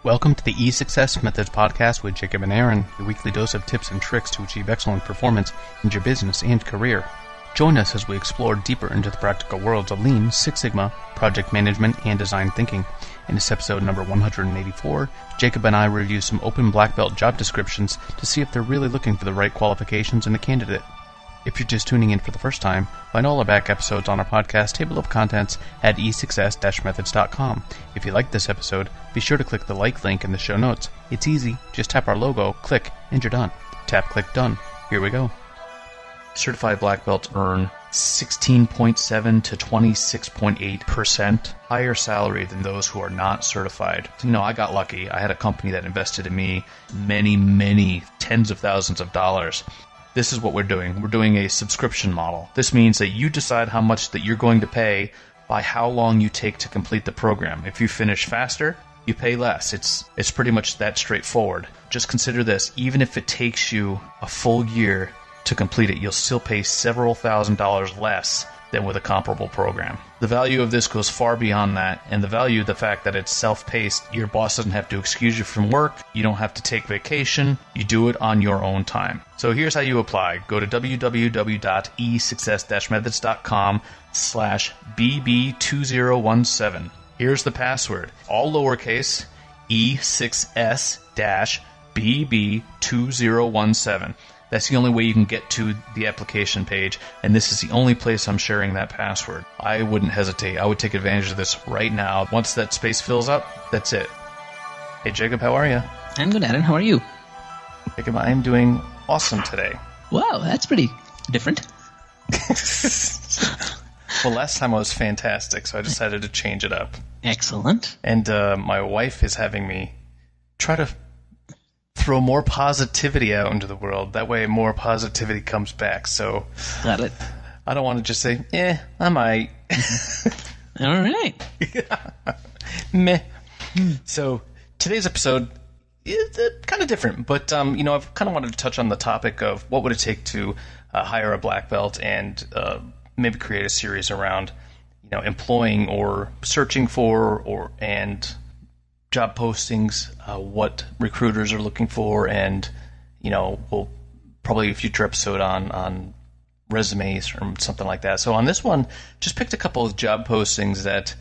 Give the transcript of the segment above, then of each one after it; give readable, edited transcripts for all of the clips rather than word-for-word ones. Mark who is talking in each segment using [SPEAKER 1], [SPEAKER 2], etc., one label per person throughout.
[SPEAKER 1] Welcome to the E6S Methods Podcast with Jacob and Aaron, your weekly dose of tips and tricks to achieve excellent performance in your business and career. Join us as we explore deeper into the practical worlds of Lean, Six Sigma, project management, and design thinking. In this episode number 184, Jacob and I review some open black belt job descriptions to see if they're really looking for the right qualifications in a candidate. If you're just tuning in for the first time, find all our back episodes on our podcast table of contents at e6s-methods.com. If you like this episode, be sure to click the like link in the show notes. It's easy. Just tap our logo, click, and you're done. Tap, click, done. Here we go. Certified black belts earn 16.7 to 26.8% higher salary than those who are not certified. You know, I got lucky. I had a company that invested in me many tens of thousands of dollars. This is what we're doing. We're doing a subscription model. This means that you decide how much that you're going to pay by how long you take to complete the program. If you finish faster, you pay less. It's pretty much that straightforward. Just consider this. Even if it takes you a full year to complete it, you'll still pay several $1,000s less than with a comparable program. The value of this goes far beyond that, and the fact that it's self-paced. Your boss doesn't have to excuse you from work. You don't have to take vacation. You do it on your own time. So here's how you apply. Go to www.e6s-methods.com/bb2017. Here's the password. All lowercase, E6S-BB2017. That's the only way you can get to the application page, and this is the only place I'm sharing that password. I wouldn't hesitate. I would take advantage of this right now. Once that space fills up, that's it. Hey, Jacob, how are you?
[SPEAKER 2] I'm good, Aaron. How are you?
[SPEAKER 1] Jacob, I'm doing awesome today.
[SPEAKER 2] Wow, that's pretty different.
[SPEAKER 1] Well, last time I was fantastic, so I decided to change it up.
[SPEAKER 2] Excellent.
[SPEAKER 1] And my wife is having me try to throw more positivity out into the world. That way more positivity comes back. So
[SPEAKER 2] Got it.
[SPEAKER 1] I don't want to just say, I might.
[SPEAKER 2] All right.
[SPEAKER 1] Meh. So today's episode is kind of different, but I've kind of wanted to touch on the topic of what would it take to hire a black belt, and maybe create a series around employing or searching for and job postings, what recruiters are looking for, and we'll probably a future episode on resumes or something like that. So on this one, just picked a couple of job postings that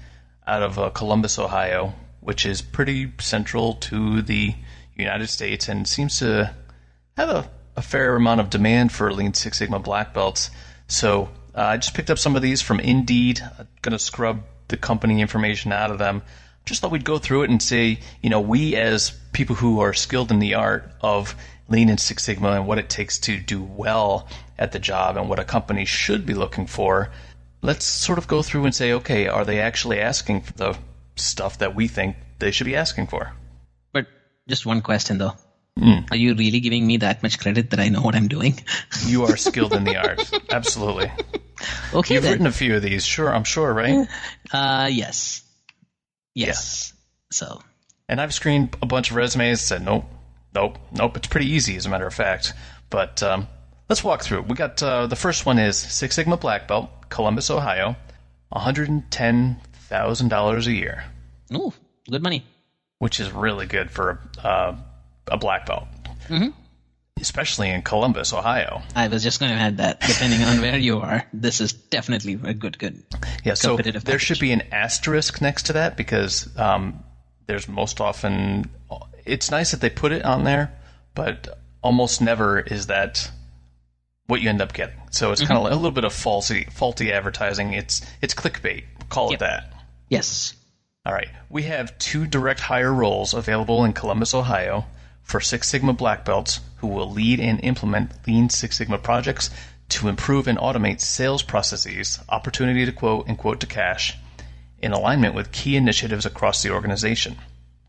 [SPEAKER 1] out of Columbus, Ohio, which is pretty central to the United States and seems to have a fair amount of demand for Lean Six Sigma black belts. So I just picked up some of these from Indeed. I'm going to scrub the company information out of them. Just thought we'd go through it and say, we as people who are skilled in the art of Lean and Six Sigma and what it takes to do well at the job and what a company should be looking for, let's sort of go through and say, okay, are they actually asking for the stuff that we think they should be asking for?
[SPEAKER 2] But just one question, though. Are you really giving me that much credit that I know what I'm doing?
[SPEAKER 1] You are skilled in the art. Absolutely.
[SPEAKER 2] Okay,
[SPEAKER 1] You've
[SPEAKER 2] then.
[SPEAKER 1] written a few of these, I'm sure, right?
[SPEAKER 2] Yes.
[SPEAKER 1] Yeah.
[SPEAKER 2] So.
[SPEAKER 1] And I've screened a bunch of resumes, said nope. It's pretty easy, as a matter of fact. But let's walk through it. We got the first one is Six Sigma Black Belt, Columbus, Ohio, $110,000 a year.
[SPEAKER 2] Ooh, good money.
[SPEAKER 1] Which is really good for a black belt.
[SPEAKER 2] Mm-hmm.
[SPEAKER 1] Especially in Columbus, Ohio.
[SPEAKER 2] I was just going to add that. Depending on where you are, this is definitely a good
[SPEAKER 1] Yeah, so
[SPEAKER 2] competitive
[SPEAKER 1] there
[SPEAKER 2] package.
[SPEAKER 1] should be an asterisk next to that because there's most often... It's nice that they put it on there, but almost never is that what you end up getting. So it's kind of like a little bit of faulty advertising. It's clickbait. Call it that.
[SPEAKER 2] Yes.
[SPEAKER 1] All right. We have 2 direct hire roles available in Columbus, Ohio for Six Sigma black belts who will lead and implement Lean Six Sigma projects to improve and automate sales processes, opportunity to quote and quote to cash, in alignment with key initiatives across the organization.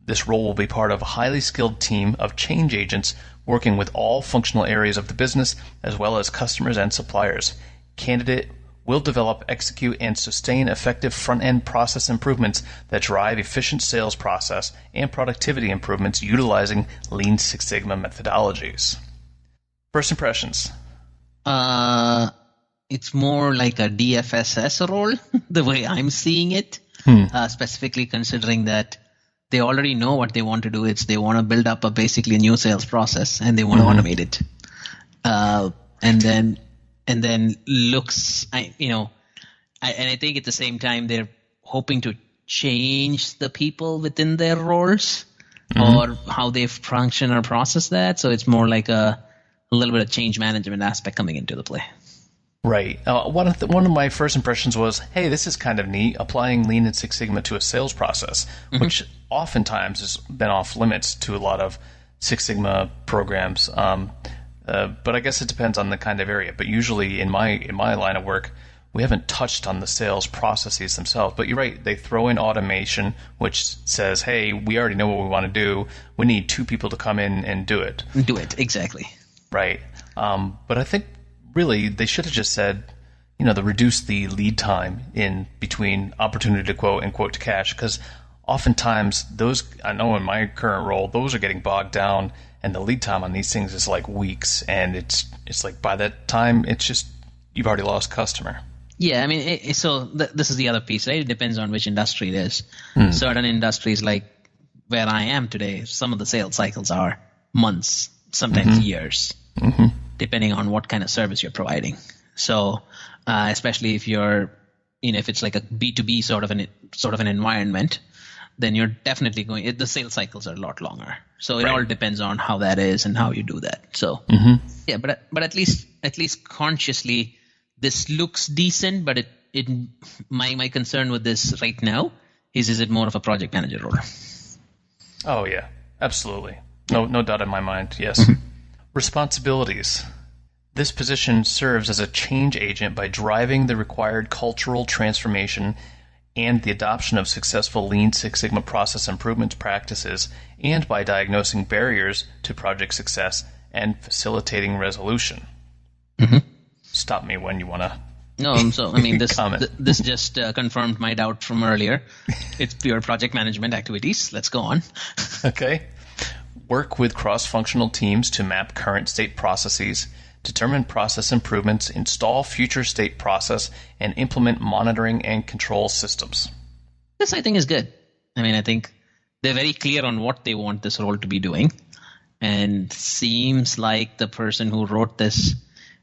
[SPEAKER 1] This role will be part of a highly skilled team of change agents working with all functional areas of the business as well as customers and suppliers. Candidate will develop, execute, and sustain effective front-end process improvements that drive efficient sales process and productivity improvements utilizing Lean Six Sigma methodologies. First impressions.
[SPEAKER 2] It's more like a DFSS role, the way I'm seeing it, specifically considering that they already know what they want to do. They want to build up basically a new sales process, and they want to automate it. And then looks, I think at the same time they're hoping to change the people within their roles or how they function or process that. So it's more like a little bit of change management aspect coming into the play.
[SPEAKER 1] Right. One of my first impressions was, hey, this is kind of neat, applying Lean and Six Sigma to a sales process, which oftentimes has been off limits to a lot of Six Sigma programs. But I guess it depends on the kind of area. But usually in my line of work, we haven't touched on the sales processes themselves. But you're right. They throw in automation, which says, hey, we already know what we want to do. We need 2 people to come in and do it.
[SPEAKER 2] Do it, exactly.
[SPEAKER 1] Right. But I think really they should have just said, reduce the lead time in between opportunity to quote and quote to cash. Because oftentimes those, I know in my current role, those are getting bogged down. And the lead time on these things is like weeks. And it's like by that time, it's just, you've already lost customer.
[SPEAKER 2] Yeah, I mean, this is the other piece, right? It depends on which industry it is. Certain industries, like where I am today, some of the sales cycles are months, sometimes years, depending on what kind of service you're providing. So, especially if you're, if it's like a B2B sort of an environment, then you're definitely the sales cycles are a lot longer. So it all depends on how that is and how you do that. So, yeah, but at least consciously, this looks decent, but my concern with this right now is it more of a project manager role?
[SPEAKER 1] Oh yeah, absolutely. No doubt in my mind. Yes. Responsibilities. This position serves as a change agent by driving the required cultural transformation and the adoption of successful Lean Six Sigma process improvement practices, and by diagnosing barriers to project success and facilitating resolution. Stop me when you want to.
[SPEAKER 2] No, so I mean, this just confirmed my doubt from earlier. It's pure project management activities. Let's go on.
[SPEAKER 1] Okay. Work with cross-functional teams to map current state processes, determine process improvements, install future state process, and implement monitoring and control systems.
[SPEAKER 2] This, I think, is good. I mean, I think they're very clear on what they want this role to be doing. And seems like the person who wrote this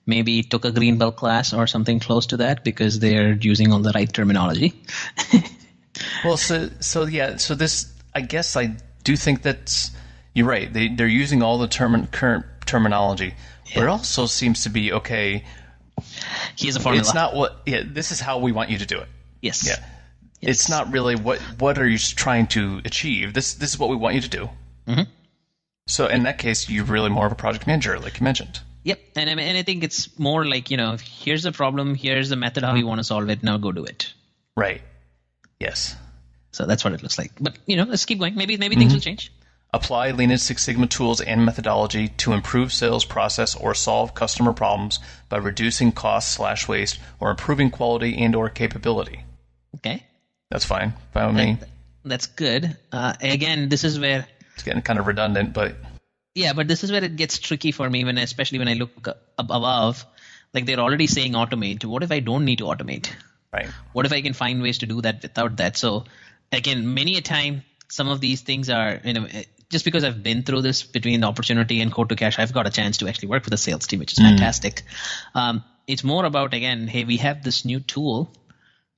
[SPEAKER 2] maybe took a green belt class or something close to that, because they're using all the right terminology.
[SPEAKER 1] Well, so this, I guess I do think that's, you're right. They're using all the current terminology, but it also seems to be, okay,
[SPEAKER 2] here's a formula.
[SPEAKER 1] It's not this is how we want you to do it.
[SPEAKER 2] Yes.
[SPEAKER 1] Yeah. Yes. It's not really what are you trying to achieve. This is what we want you to do. So in that case, you're really more of a project manager, like you mentioned.
[SPEAKER 2] Yep, and I think it's more like, here's the problem, here's the method how you want to solve it, now go do it.
[SPEAKER 1] Right. Yes.
[SPEAKER 2] So that's what it looks like. But, let's keep going. Maybe things will change.
[SPEAKER 1] Apply Lean and Six Sigma tools and methodology to improve sales process or solve customer problems by reducing cost/waste or improving quality and or capability.
[SPEAKER 2] Okay.
[SPEAKER 1] That's fine. Fine with me.
[SPEAKER 2] That's good. Again, this is where...
[SPEAKER 1] It's getting kind of redundant, but...
[SPEAKER 2] Yeah, but this is where it gets tricky for me, especially when I look above. Like, they're already saying automate. What if I don't need to automate?
[SPEAKER 1] Right.
[SPEAKER 2] What if I can find ways to do that without that? So, again, many a time, some of these things are, just because I've been through this between the opportunity and quote to cash, I've got a chance to actually work with a sales team, which is fantastic. It's more about, again, hey, we have this new tool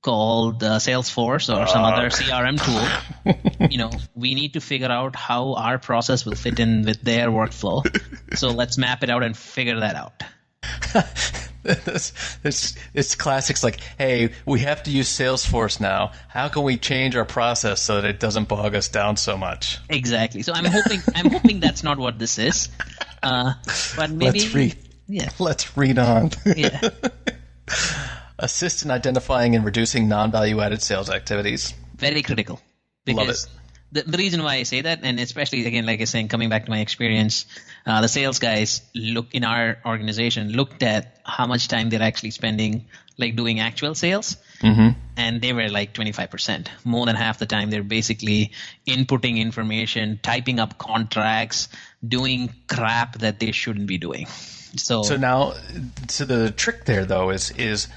[SPEAKER 2] called Salesforce or some other CRM tool. We need to figure out how our process will fit in with their workflow. So let's map it out and figure that out.
[SPEAKER 1] It's classics like, hey, we have to use Salesforce now. How can we change our process so that it doesn't bog us down so much?
[SPEAKER 2] Exactly. So I'm hoping that's not what this is. But maybe
[SPEAKER 1] let's read.
[SPEAKER 2] Yeah.
[SPEAKER 1] Let's read on.
[SPEAKER 2] Yeah.
[SPEAKER 1] Assist in identifying and reducing non-value-added sales activities.
[SPEAKER 2] Very critical.
[SPEAKER 1] Love it.
[SPEAKER 2] The reason why I say that, and especially, again, like I was saying, coming back to my experience, the sales guys in our organization looked at how much time they're actually spending like doing actual sales, and they were like 25%. More than half the time they're basically inputting information, typing up contracts, doing crap that they shouldn't be doing. So
[SPEAKER 1] the trick there, though, is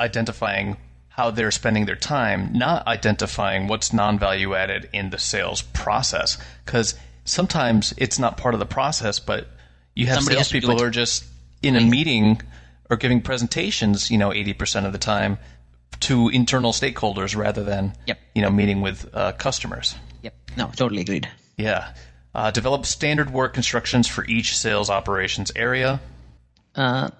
[SPEAKER 1] identifying how they're spending their time, not identifying what's non-value added in the sales process. Because sometimes it's not part of the process, but you have salespeople who are just in a meeting or giving presentations, 80% of the time to internal stakeholders rather than, meeting with customers.
[SPEAKER 2] Yep. No, totally agreed.
[SPEAKER 1] Yeah. Develop standard work instructions for each sales operations area. I'm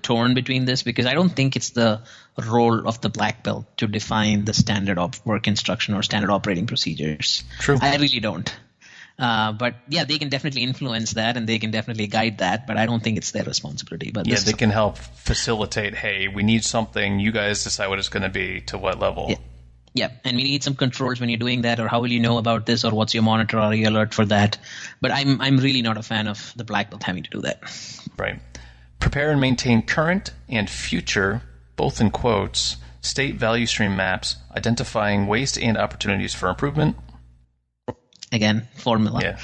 [SPEAKER 1] torn between this because I don't think it's the role of the black belt to define the standard work instruction or standard operating procedures. True.
[SPEAKER 2] I really don't. But yeah, they can definitely influence that and they can definitely guide that, but I don't think it's their responsibility. But
[SPEAKER 1] they can help facilitate, hey, we need something, you guys decide what it's going to be, to what level.
[SPEAKER 2] Yeah, and we need some controls when you're doing that, or how will you know about this, or what's your monitor or your alert for that. But I'm really not a fan of the black belt having to do that.
[SPEAKER 1] Right. Prepare and maintain current and future, both in quotes, state value stream maps, identifying waste and opportunities for improvement.
[SPEAKER 2] Again, formula.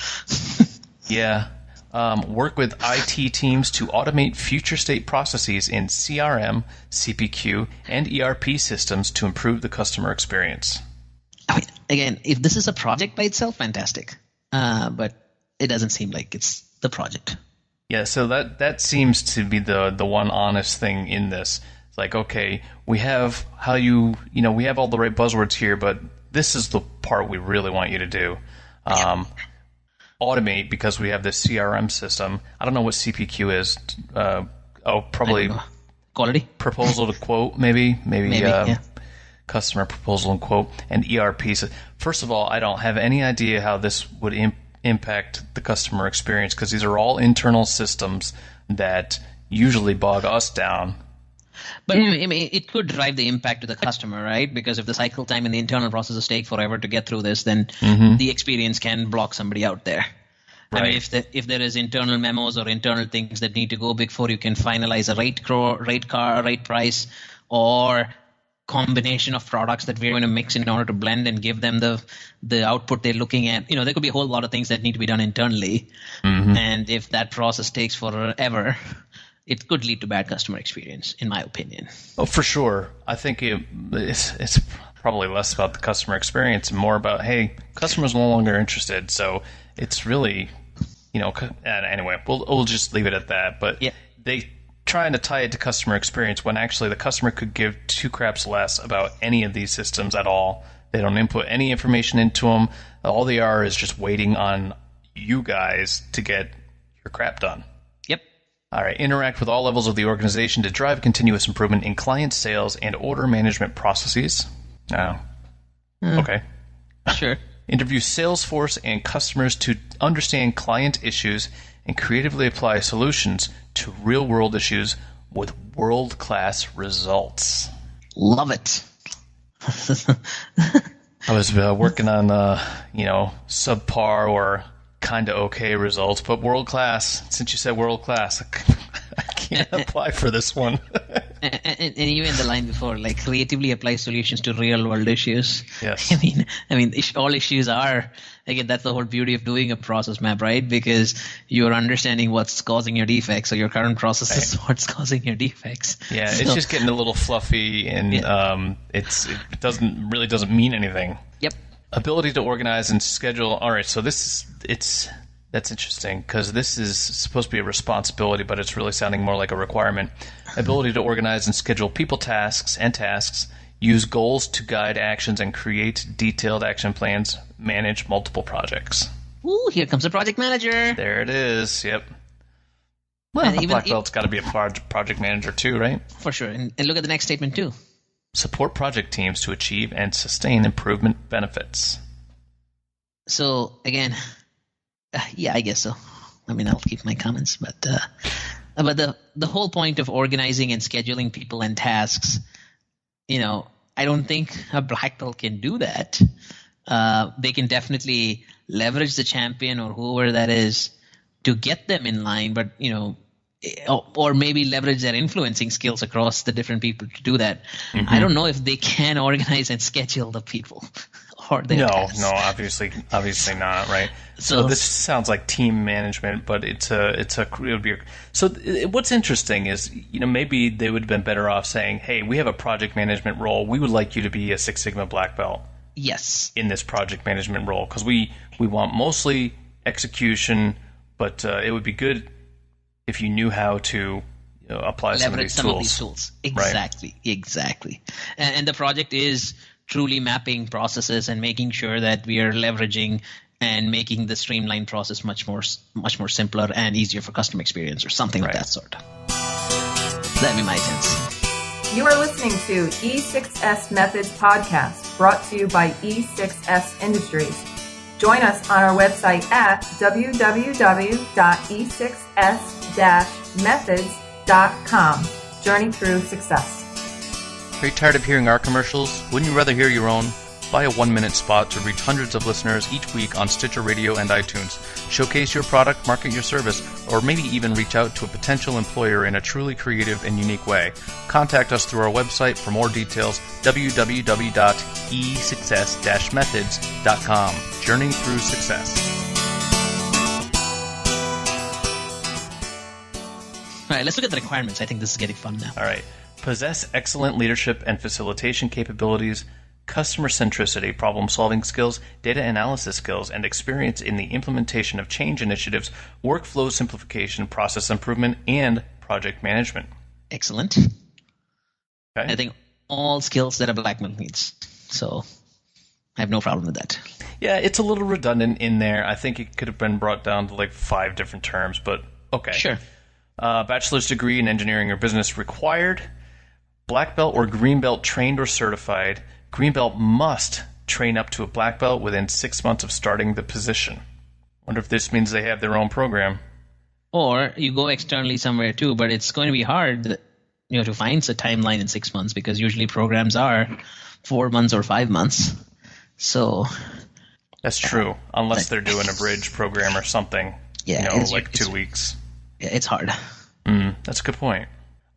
[SPEAKER 1] Yeah. Work with IT teams to automate future state processes in CRM, CPQ, and ERP systems to improve the customer experience.
[SPEAKER 2] I mean, again, if this is a project by itself, fantastic. But it doesn't seem like it's the project.
[SPEAKER 1] Yeah, so that seems to be the one honest thing in this. It's like, okay, we have we have all the right buzzwords here, but this is the part we really want you to do. Automate, because we have this CRM system. I don't know what CPQ is. Probably
[SPEAKER 2] quality
[SPEAKER 1] proposal to quote, maybe customer proposal and quote, and ERP. So first of all, I don't have any idea how this would impact the customer experience, because these are all internal systems that usually bog us down.
[SPEAKER 2] But I mean, it could drive the impact to the customer, right? Because if the cycle time and the internal processes take forever to get through this, then the experience can block somebody out there. Right. I mean, if there is internal memos or internal things that need to go before you can finalize a rate price, or combination of products that we're going to mix in order to blend and give them the output they're looking at. There could be a whole lot of things that need to be done internally. And if that process takes forever, it could lead to bad customer experience, in my opinion. Oh, for sure. I think it's probably less about the customer experience and more about, hey, customers no longer interested. So it's really, anyway, we'll just leave it at that. But they trying to tie it to customer experience when actually the customer could give two craps less about any of these systems at all. They don't input any information into them. All they are is just waiting on you guys to get your crap done. Yep. All right. Interact with all levels of the organization to drive continuous improvement in client sales and order management processes. Okay. Sure.
[SPEAKER 1] Interview Salesforce and customers to understand client issues and creatively apply solutions to real-world issues with world-class results. Love it. I was working on, subpar or kind of okay results, but world-class. Since you said world-class, I can't apply for this one. And even the line before, like, creatively apply solutions to real-world issues. Yes. I mean, all issues are, again, that's the whole beauty of doing a process map, right? Because you're understanding what's causing your defects, so your current process is what's causing your defects. Yeah, so, it's just getting a little fluffy, and it doesn't mean anything. Yep. Ability to organize and schedule. All right, so that's interesting, because this is supposed to be a responsibility, but it's really sounding more like a requirement. Ability to organize and schedule people tasks, use goals to guide actions, and create detailed action plans, manage multiple projects. Ooh, here comes a project manager. There it is, yep. Well, a black belt's got to be a project manager too, right? For sure, and look at the next statement too. Support project teams to achieve and sustain improvement benefits. So, again... I guess so. I mean, I'll keep my comments, but the whole point of organizing and scheduling people and tasks, I don't think a black belt can do that. They can definitely leverage the champion or whoever that is to get them in line, but or maybe leverage their influencing skills across the different people to do that. I don't know if they can organize and schedule the people
[SPEAKER 2] or their tasks.
[SPEAKER 1] No, obviously not, right? So this sounds like team management, but it would be. So what's interesting is, maybe they would have been better off saying, "Hey, we have a project management role. We would like you to be a Six Sigma black belt."
[SPEAKER 2] Yes.
[SPEAKER 1] In this project management role, because we want mostly execution, but it would be good if you knew how to apply some of these tools.
[SPEAKER 2] Exactly, right? Exactly. And the project is truly mapping processes and making sure that we are leveraging and making the streamlined process much more simpler and easier for customer experience or something of that sort. That'd be my sense.
[SPEAKER 3] You are listening to E6S Methods Podcast, brought to you by E6S Industries. Join us on our website at www.e6s-methods.com. Journey through success.
[SPEAKER 1] Are you tired of hearing our commercials? Wouldn't you rather hear your own? Buy a 1-minute spot to reach hundreds of listeners each week on Stitcher Radio and iTunes. Showcase your product, market your service, or maybe even reach out to a potential employer in a truly creative and unique way. Contact us through our website for more details, www.e6s-methods.com. Journey through success.
[SPEAKER 2] All right, let's look at the requirements. I think this is getting fun now.
[SPEAKER 1] All right. Possess excellent leadership and facilitation capabilities, customer centricity, problem-solving skills, data analysis skills, and experience in the implementation of change initiatives, workflow simplification, process improvement, and project management.
[SPEAKER 2] Excellent.
[SPEAKER 1] Okay.
[SPEAKER 2] I think all skills that a black belt needs. So I have no problem with that.
[SPEAKER 1] Yeah, it's a little redundant in there. I think it could have been brought down to like 5 different terms, but okay.
[SPEAKER 2] Sure.
[SPEAKER 1] Bachelor's degree in engineering or business required. Black belt or green belt trained or certified. Green belt must train up to a black belt within 6 months of starting the position. Wonder if this means they have their own program.
[SPEAKER 2] Or you go externally somewhere too, but it's going to be hard, to find a timeline in 6 months because usually programs are 4 months or 5 months. So
[SPEAKER 1] that's true, unless they're doing a bridge program or something.
[SPEAKER 2] Yeah,
[SPEAKER 1] like 2 weeks.
[SPEAKER 2] Yeah, it's hard.
[SPEAKER 1] That's a good point.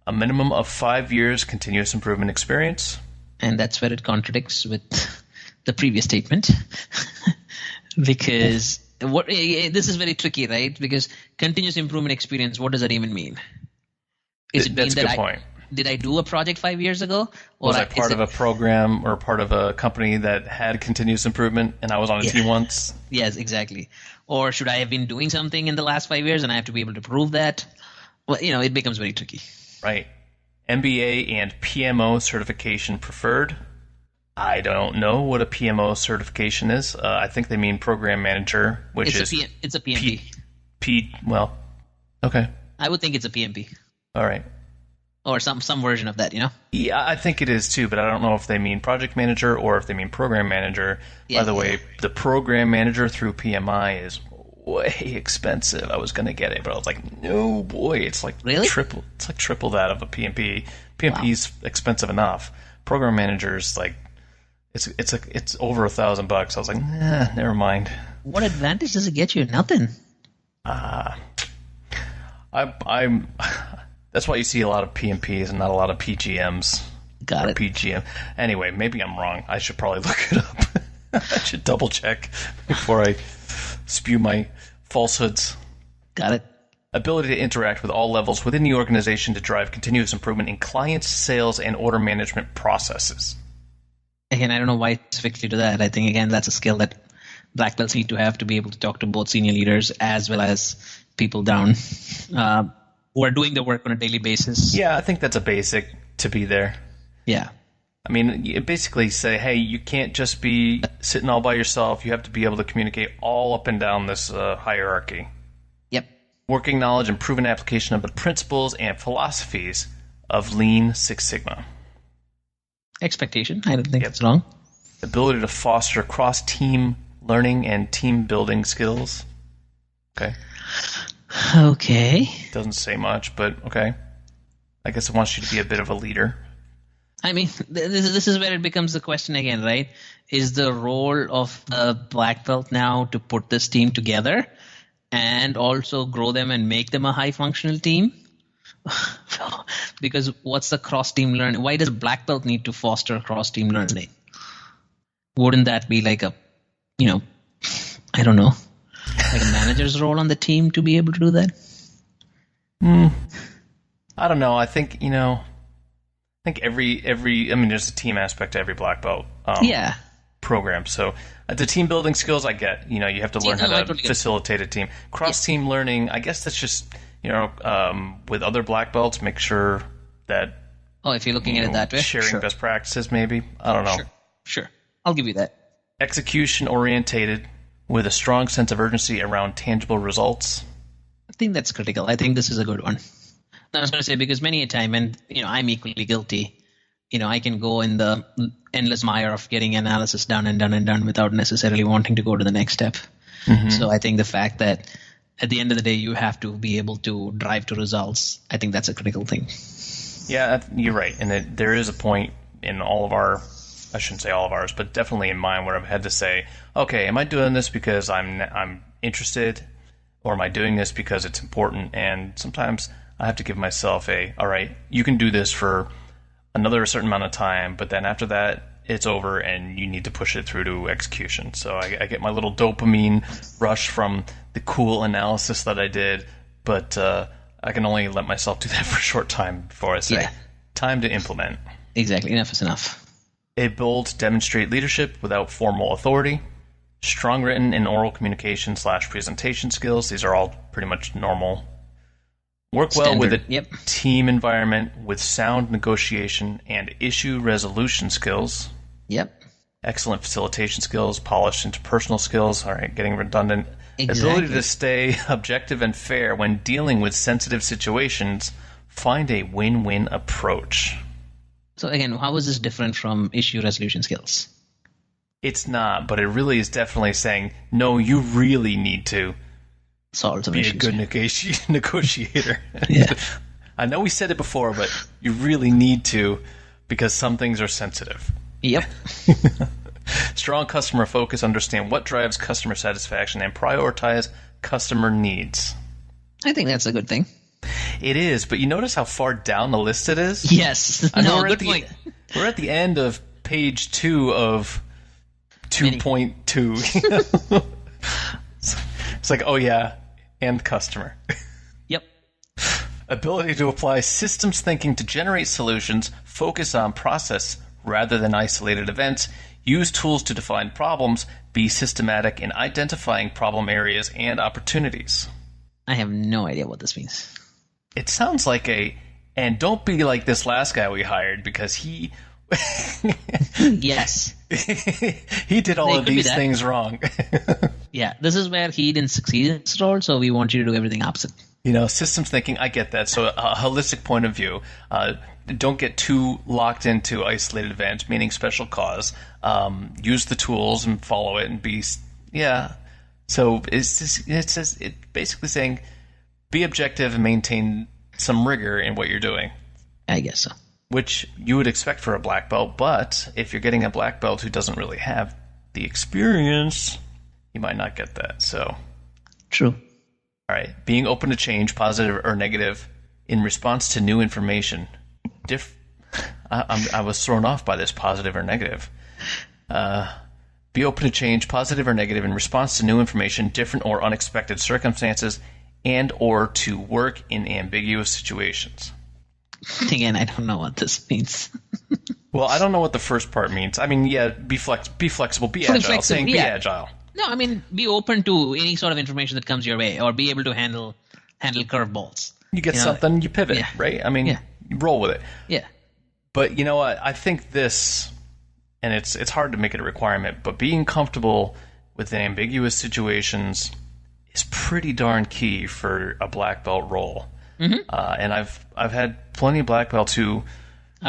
[SPEAKER 1] A minimum of 5 years continuous improvement experience.
[SPEAKER 2] And that's where it contradicts with the previous statement. Because this is very tricky, right? Because continuous improvement experience, what does that even mean?
[SPEAKER 1] That's a good point.
[SPEAKER 2] Did I do a project 5 years ago? Or
[SPEAKER 1] was I part of a program or part of a company that had continuous improvement and I was on a team once?
[SPEAKER 2] Yes, exactly. Or should I have been doing something in the last 5 years and I have to be able to prove that? Well, it becomes very tricky.
[SPEAKER 1] Right. MBA and PMO certification preferred. I don't know what a PMO certification is. I think they mean program manager, which it's
[SPEAKER 2] a PMP.
[SPEAKER 1] Okay.
[SPEAKER 2] I would think it's a PMP.
[SPEAKER 1] All right.
[SPEAKER 2] Or some version of that,
[SPEAKER 1] Yeah, I think it is too, but I don't know if they mean project manager or if they mean program manager. Yeah, by the way, the program manager through PMI is way expensive. I was going to get it, but I was like, no, boy, it's like triple. It's like triple that of a PMP. PMP's expensive enough. Program manager's like, it's over $1,000. I was like, nah, never mind.
[SPEAKER 2] What advantage does it get you? Nothing.
[SPEAKER 1] I'm. That's why you see a lot of PMPs and not a lot of PGMs.
[SPEAKER 2] Got it.
[SPEAKER 1] PGM. Anyway, maybe I'm wrong. I should probably look it up. I should double check before I spew my falsehoods.
[SPEAKER 2] Got it.
[SPEAKER 1] Ability to interact with all levels within the organization to drive continuous improvement in clients, sales, and order management processes.
[SPEAKER 2] Again, I don't know why specifically to that. I think, again, that's a skill that black belts need to have to be able to talk to both senior leaders as well as people down who are doing the work on a daily basis.
[SPEAKER 1] Yeah, I think that's a basic to be there.
[SPEAKER 2] Yeah.
[SPEAKER 1] I mean, you basically say, hey, you can't just be sitting all by yourself. You have to be able to communicate all up and down this hierarchy.
[SPEAKER 2] Yep.
[SPEAKER 1] Working knowledge and proven application of the principles and philosophies of Lean Six Sigma.
[SPEAKER 2] Expectation. I don't think that's wrong.
[SPEAKER 1] Ability to foster cross-team learning and team-building skills. Okay.
[SPEAKER 2] Okay.
[SPEAKER 1] Doesn't say much, but okay. I guess it wants you to be a bit of a leader.
[SPEAKER 2] I mean, this is where it becomes the question again, right? Is the role of the black belt now to put this team together and also grow them and make them a high-functional team? Because what's the cross-team learning? Why does black belt need to foster cross-team learning? wouldn't that be like a, I don't know, like a manager's role on the team to be able to do that?
[SPEAKER 1] I don't know. I think, there's a team aspect to every black belt program. So the team building skills I get. You have to learn how to facilitate a team. Cross-team learning, I guess that's just, with other black belts, make sure that...
[SPEAKER 2] Oh, if you're looking at it that way?
[SPEAKER 1] Sharing best practices, maybe. I don't know.
[SPEAKER 2] Sure. I'll give you that.
[SPEAKER 1] Execution-orientated with a strong sense of urgency around tangible results.
[SPEAKER 2] I think that's critical. I think this is a good one. I was going to say, because many a time, and I'm equally guilty, I can go in the endless mire of getting analysis done and done and done without necessarily wanting to go to the next step. Mm-hmm. So I think the fact that at the end of the day, you have to be able to drive to results, I think that's a critical thing.
[SPEAKER 1] Yeah, you're right. And there is a point in all of our, I shouldn't say all of ours, but definitely in mine where I've had to say, okay, am I doing this because I'm interested, or am I doing this because it's important? And sometimes I have to give myself all right, you can do this for another certain amount of time, but then after that, it's over and you need to push it through to execution. So I get my little dopamine rush from the cool analysis that I did, but I can only let myself do that for a short time before I say, time to implement.
[SPEAKER 2] Exactly. Enough is enough.
[SPEAKER 1] Able to demonstrate leadership without formal authority. Strong written and oral communication / presentation skills. These are all pretty much normal. Work well with a team environment with sound negotiation and issue resolution skills.
[SPEAKER 2] Yep.
[SPEAKER 1] Excellent facilitation skills, polished interpersonal skills. All right, getting redundant.
[SPEAKER 2] Exactly.
[SPEAKER 1] Ability to stay objective and fair when dealing with sensitive situations. Find a win-win approach.
[SPEAKER 2] So again, how is this different from issue resolution skills?
[SPEAKER 1] It's not, but it really is definitely saying, no, you really need to
[SPEAKER 2] solve some
[SPEAKER 1] be
[SPEAKER 2] issues.
[SPEAKER 1] A good negotiator.
[SPEAKER 2] Yeah.
[SPEAKER 1] I know we said it before, but you really need to, because some things are sensitive.
[SPEAKER 2] Yep.
[SPEAKER 1] Strong customer focus, understand what drives customer satisfaction, and prioritize customer needs.
[SPEAKER 2] I think that's a good thing.
[SPEAKER 1] It is, but you notice how far down the list it is?
[SPEAKER 2] Yes. Good point.
[SPEAKER 1] We're at the end of page 2 of 2.2. It's like, oh yeah, and customer.
[SPEAKER 2] Yep.
[SPEAKER 1] Ability to apply systems thinking to generate solutions, focus on process rather than isolated events, use tools to define problems, be systematic in identifying problem areas and opportunities.
[SPEAKER 2] I have no idea what this means.
[SPEAKER 1] It sounds like and don't be like this last guy we hired, because he...
[SPEAKER 2] Yes.
[SPEAKER 1] He did all of these things wrong.
[SPEAKER 2] Yeah, this is where he didn't succeed in his role, so we want you to do everything opposite.
[SPEAKER 1] Systems thinking, I get that. So a holistic point of view. Don't get too locked into isolated events, meaning special cause. Use the tools and follow it and be... Yeah. So it's basically saying, be objective and maintain some rigor in what you're doing.
[SPEAKER 2] I guess so.
[SPEAKER 1] Which you would expect for a black belt, but if you're getting a black belt who doesn't really have the experience, you might not get that. So,
[SPEAKER 2] true.
[SPEAKER 1] All right, being open to change, positive or negative, in response to new information. I was thrown off by this positive or negative. Be open to change, positive or negative, in response to new information, different or unexpected circumstances, and or to work in ambiguous situations.
[SPEAKER 2] Again, I don't know what this means.
[SPEAKER 1] Well, I don't know what the first part means. I mean, yeah, be flexible, be agile. Saying be agile.
[SPEAKER 2] No, I mean, be open to any sort of information that comes your way, or be able to handle curveballs.
[SPEAKER 1] You get something, you pivot, right? I mean, you roll with it.
[SPEAKER 2] Yeah.
[SPEAKER 1] But you know what? I think this, and it's hard to make it a requirement, but being comfortable with ambiguous situations is pretty darn key for a black belt role. Mm-hmm. And I've had plenty of black belts who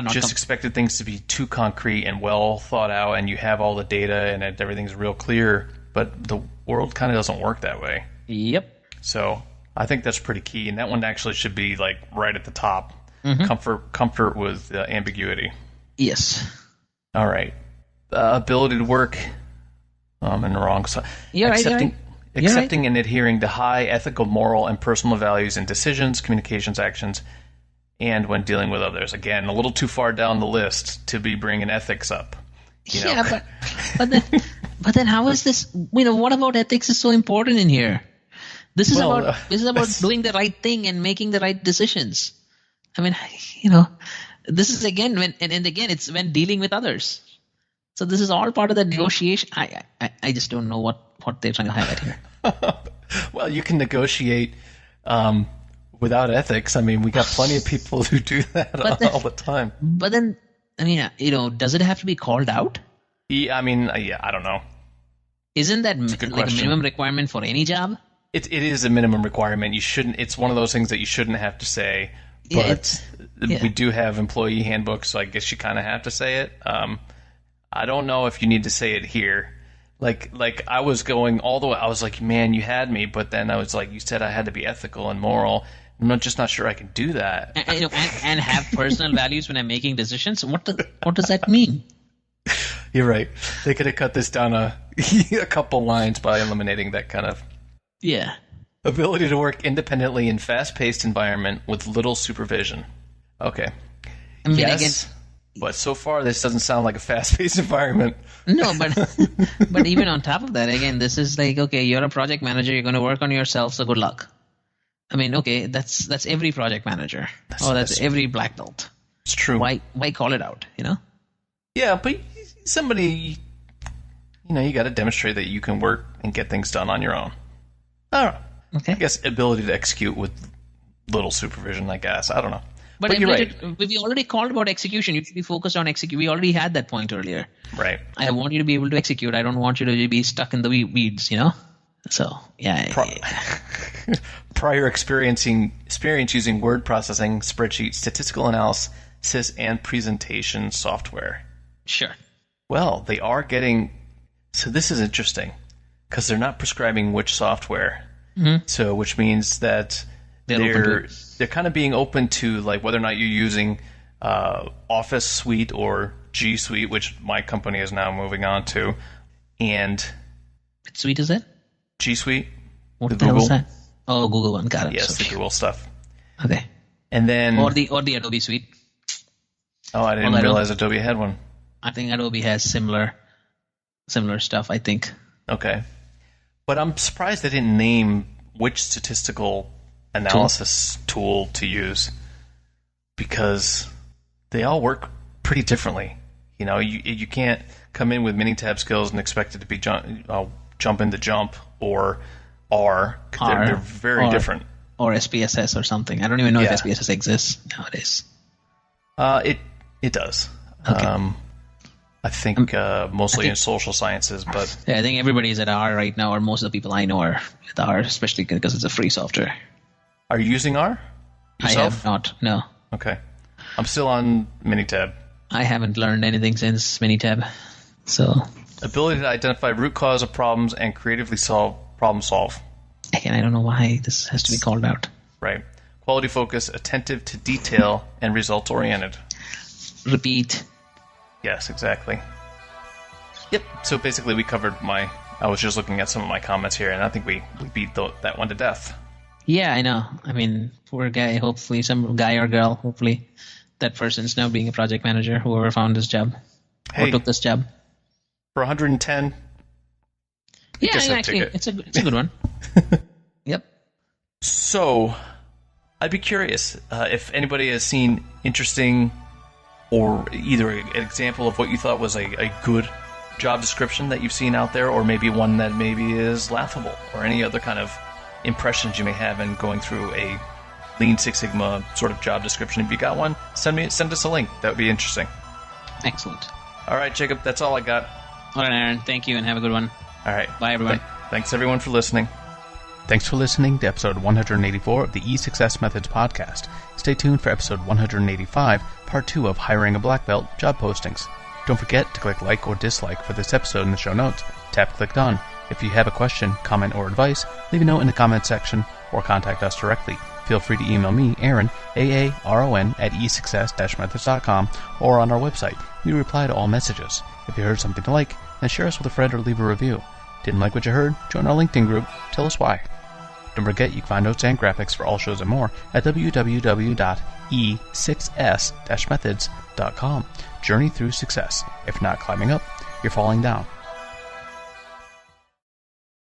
[SPEAKER 1] just expected things to be too concrete and well thought out, and you have all the data and everything's real clear, but the world kind of doesn't work that way.
[SPEAKER 2] Yep.
[SPEAKER 1] So I think that's pretty key, and that one actually should be like right at the top.
[SPEAKER 2] Mm-hmm.
[SPEAKER 1] Comfort with ambiguity.
[SPEAKER 2] Yes.
[SPEAKER 1] All right. Ability to work. I'm in the wrong side. Accepting and adhering to high ethical, moral, and personal values in decisions, communications, actions, and when dealing with others. Again, a little too far down the list to be bringing ethics up.
[SPEAKER 2] Yeah, but then how is this? What about ethics is so important in here? This is about doing the right thing and making the right decisions. I mean, this is again it's when dealing with others. So this is all part of the negotiation. I just don't know what they're trying to highlight here.
[SPEAKER 1] Well, you can negotiate without ethics. I mean, we got plenty of people who do that all the time.
[SPEAKER 2] But then, I mean, does it have to be called out?
[SPEAKER 1] Yeah, I mean, I don't know.
[SPEAKER 2] Isn't that like a minimum requirement for any job?
[SPEAKER 1] It is a minimum requirement. You shouldn't. It's one of those things that you shouldn't have to say. But we do have employee handbooks, so I guess you kind of have to say it. I don't know if you need to say it here. Like I was going all the way. I was like, man, you had me. But then I was like, you said I had to be ethical and moral. I'm just not sure I can do that.
[SPEAKER 2] And have personal values when I'm making decisions. What does that mean?
[SPEAKER 1] You're right. They could have cut this down a couple lines by eliminating that kind of ability to work independently in fast-paced environment with little supervision. Okay.
[SPEAKER 2] I mean,
[SPEAKER 1] yes, but so far this doesn't sound like a fast-paced environment.
[SPEAKER 2] No, but even on top of that, again, this is like, okay, you're a project manager. You're going to work on yourself, so good luck. I mean, okay, that's every project manager. That's every black belt.
[SPEAKER 1] It's true.
[SPEAKER 2] Why call it out?
[SPEAKER 1] Yeah, but somebody, you got to demonstrate that you can work and get things done on your own. I don't know.
[SPEAKER 2] Okay.
[SPEAKER 1] I guess ability to execute with little supervision, I guess. I don't know.
[SPEAKER 2] But
[SPEAKER 1] you're right.
[SPEAKER 2] We already called about execution. You should be focused on execute. We already had that point earlier.
[SPEAKER 1] Right.
[SPEAKER 2] I want you to be able to execute. I don't want you to be stuck in the weeds, So, yeah.
[SPEAKER 1] Prior experience using word processing, spreadsheet, statistical analysis, and presentation software.
[SPEAKER 2] Sure.
[SPEAKER 1] Well, they are getting... So this is interesting, because they're not prescribing which software. Mm-hmm. So, which means that they're kind of being open to like whether or not you're using Office Suite or G Suite, which my company is now moving on to. And...
[SPEAKER 2] What suite is it?
[SPEAKER 1] G Suite.
[SPEAKER 2] What the hell is that? Oh, Google one. Got it.
[SPEAKER 1] Yes, the Google stuff.
[SPEAKER 2] Okay.
[SPEAKER 1] And then...
[SPEAKER 2] Or the Adobe Suite.
[SPEAKER 1] Oh, I didn't realize Adobe had one.
[SPEAKER 2] I think Adobe has similar stuff, I think.
[SPEAKER 1] Okay. But I'm surprised they didn't name which statistical analysis tool to use, because they all work pretty differently. You can't come in with Minitab skills and expect it to be jump into Jump or R. They're very different.
[SPEAKER 2] Or SPSS or something. I don't even know if SPSS exists nowadays.
[SPEAKER 1] It does.
[SPEAKER 2] Okay.
[SPEAKER 1] I think mostly in social sciences, but...
[SPEAKER 2] Yeah, I think everybody's at R right now, or most of the people I know are at R, especially because it's a free software.
[SPEAKER 1] Are you using R yourself?
[SPEAKER 2] I have not, no.
[SPEAKER 1] Okay. I'm still on Minitab.
[SPEAKER 2] I haven't learned anything since Minitab, so...
[SPEAKER 1] Ability to identify root cause of problems and creatively problem solve.
[SPEAKER 2] Again, I don't know why this has to be called out.
[SPEAKER 1] Right. Quality focus, attentive to detail, and results-oriented.
[SPEAKER 2] Repeat.
[SPEAKER 1] Yes, exactly. Yep. So basically we covered I was just looking at some of my comments here, and I think we beat that one to death.
[SPEAKER 2] Yeah, I know. I mean, poor guy. Hopefully some guy or girl, hopefully that person's now being a project manager, whoever found this job or took this job.
[SPEAKER 1] For 110?
[SPEAKER 2] Yeah, actually, it's a good one. Yep.
[SPEAKER 1] So, I'd be curious if anybody has seen interesting or either an example of what you thought was a good job description that you've seen out there, or maybe one that maybe is laughable, or any other kind of impressions you may have in going through a Lean Six Sigma sort of job description. If you got one, send us a link. That would be interesting.
[SPEAKER 2] Excellent.
[SPEAKER 1] All right, Jacob, that's all I got.
[SPEAKER 2] All right, Aaron. Thank you, and have a good one.
[SPEAKER 1] All right.
[SPEAKER 2] Bye, everyone.
[SPEAKER 1] Thanks, everyone, for listening.
[SPEAKER 4] Thanks for listening to episode 184 of the E6S Methods podcast. Stay tuned for episode 185, part 2 of Hiring a Black Belt job postings. Don't forget to click like or dislike for this episode in the show notes. Tap click done. If you have a question, comment, or advice, leave a note in the comment section or contact us directly. Feel free to email me, Aaron, AARON, at e6s-methods.com, or on our website. We reply to all messages. If you heard something to like, then share us with a friend or leave a review. Didn't like what you heard? Join our LinkedIn group. Tell us why. Don't forget you can find notes and graphics for all shows and more at www.e6s-methods.com. Journey through success. If not climbing up,
[SPEAKER 1] you're falling down.